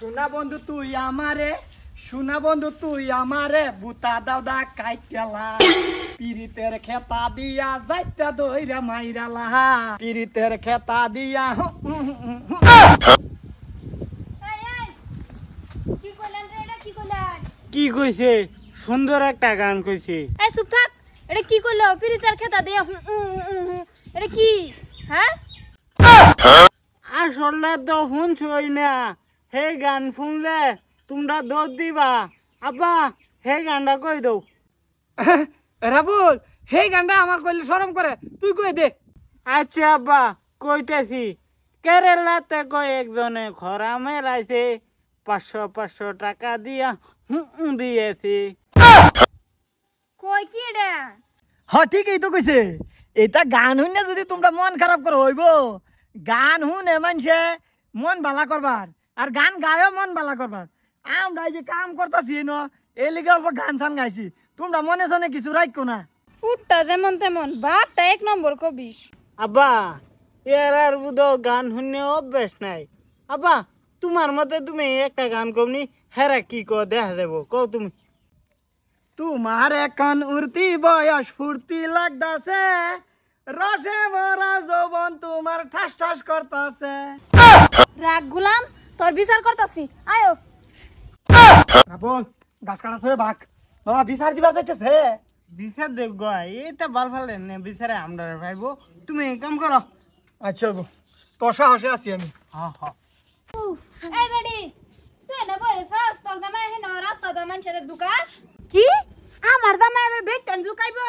সোনা বন্ধু তুই আমারে সোনা বন্ধু তুই আমারে বুতা দাউদা কাইতেলা পিরিতের খেতা দিয়া যাইতা দইরা মাইরালা পিরিতের খেতা দিয়া কি কইছে সুন্দর একটা গান কইছে এই চুপ থাক এটা কি কইলো পিরিতের খেতা দিয়া এটা কি হ্যাঁ আসলে তো শুনছই না হে গান শুনলে তোমরা দৌড় দিবা আব্বা হে গানটা কই দৌ রাবুল হে গানটা আমার কইলে শরম করে তুই কই দে আচ্ছা আব্বা কইতেছি কেরালাতে কয়েকজনে খরা মেলাইছে 500 টাকা দিয়া দিয়েছি কই কি রে হ্যাঁ ঠিকই তো কইছে এটা গান শুনে যদি তোমরা মন খারাপ করে হইব গান শুনে মানুষে মন ভালা করবার আর গান গায়ও মন ভালা করবার আমরা এই যে কাম করতেছি ন এই লিগে অল্প গান সান গাইছি তোমরা মনে সনে কিছু রাখো না ফুটটা যেমন তেমন বাপটা 1 নম্বর কবিস আব্বা এর আর বুধো গান শুনে অভ্যাস নাই আব্বা তোমার মতে তুমি একটা গান কমনি হেরা কি কো দেখা দেবো কও তুমি তোমার এখন উর্তি বয়স ফুর্তি লাগতাছে রসে ভরা যৌবন তোমার ঠাস ঠাস করতাছে রাগ গুলাম তোর বিচার করতাছি আয়ো বল গাছ কাটা থয়ে ভাগ বাবা বিচার দিবার যাইতেছে বিচার দেখ গো এইটা ভাল ভাল নে বিচারে আমরা ভাইবো তুমি কাম করো আচ্ছা গো তোর সাহসে আছি আমি হ্যাঁ হ্যাঁ এই বেডি তুই না বলে সাস তোর জামাই হেন রাস্তা দা মানুষের দোকান কি আমার জামাই এবার বেটন জুকাইবো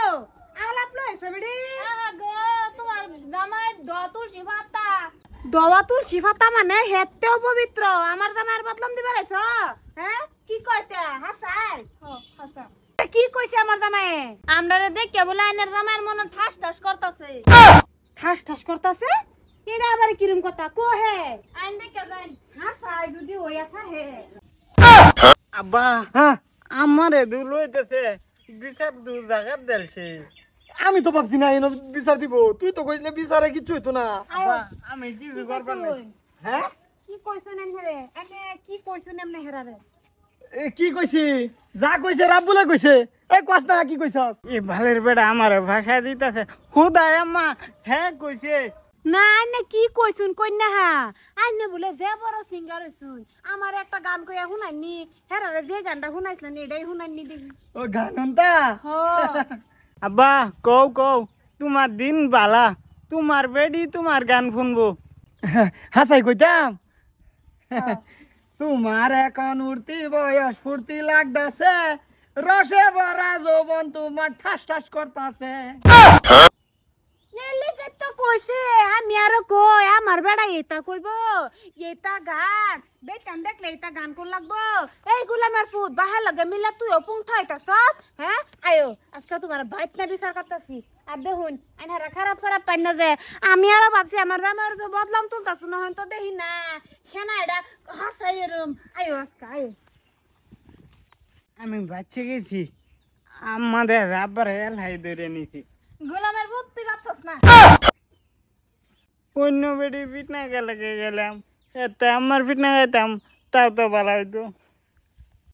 আলাপ লইছে বেডি আহা গো তোমার জামাই দোয়া তুলসী পাতা দোয়া তুলসী পাতা মানে হেতেও পবিত্র আমার জামাইয়ের বদলাম দিবার আইছ হ্যাঁ কি কইতে হাসাই হাসা কি কইছে আমার জামাই আমরারে দেখে বলে আইনের জামাইয়ের মন ঠাস ঠাস করতাছে ঠাস ঠাস করতাছে এটা আবার কিরম কথা কো হে আইন দেখে যাই হাসাই যদি হইয়া থাকে আব্বা হ্যাঁ আমারে দূর হইতেছে বিচার দূর জায়গা দেলছে আমি তো ভাবছি না এনে বিচার দিব তুই তো কইলে বিচারে কিছু হইতো না আব্বা আমি কিছু করবার নাই হ্যাঁ কি কইছেন হেরে এনে কি কইছেন এমনে হেরারে এ কি কইছি যা কইছে রাব্বুলে কইছে এই কস না কি কইছস এই ভালের বেড়া আমার ভাষা দিতেছে হুদায় আম্মা হ্যাঁ কইছে না আইনে কি কইছুন কইনা হা আইনে বলে যে বড় সিঙ্গার হইছুন আমার একটা গান কইয়া শুনাইনি হেরারে যে গানটা শুনাইছিলেন এটাই শুনাইনি দেখি ও গানন্তা হ আব্বা কও কও তোমার দিন বালা তোমার বেডি তোমার গান শুনবো হাসাই কইতাম তোমার এখন উঠতি বয়স ফুর্তি লাগতাছে রসে ভরা যৌবন তোমার ঠাস ঠাস করতাছে নেলিকে তো কইছে আমি আর কই আমার বেড়া এটা কইব এটা গান বেটাম দেখলে এটা গান কোন লাগবো এই গুলামের পুত বাহার লাগে মিলা তুইও পুংঠা এটা সব হ্যাঁ আয়ো আজকে তোমার বাইত না বিচার করতাছি আর দেখুন আইনারা খারাপ খারাপ পাই না যে আমি আরো ভাবছি আমার জামাইয়ের তো বদলাম তুলতাছ না হন তো দেখি না সেনা এটা হাসাই এরম আয়ো আজকে আয়ো আমি বাচ্চা গেছি আমাদের আব্বার এলাই ধরে নিছি গোলামের পুত তুই বাচ্চাস না অন্য বেডি ফিটনা গেলে গেলাম এতে আমার ফিটনা গাইতাম তাও তো ভালো হইতো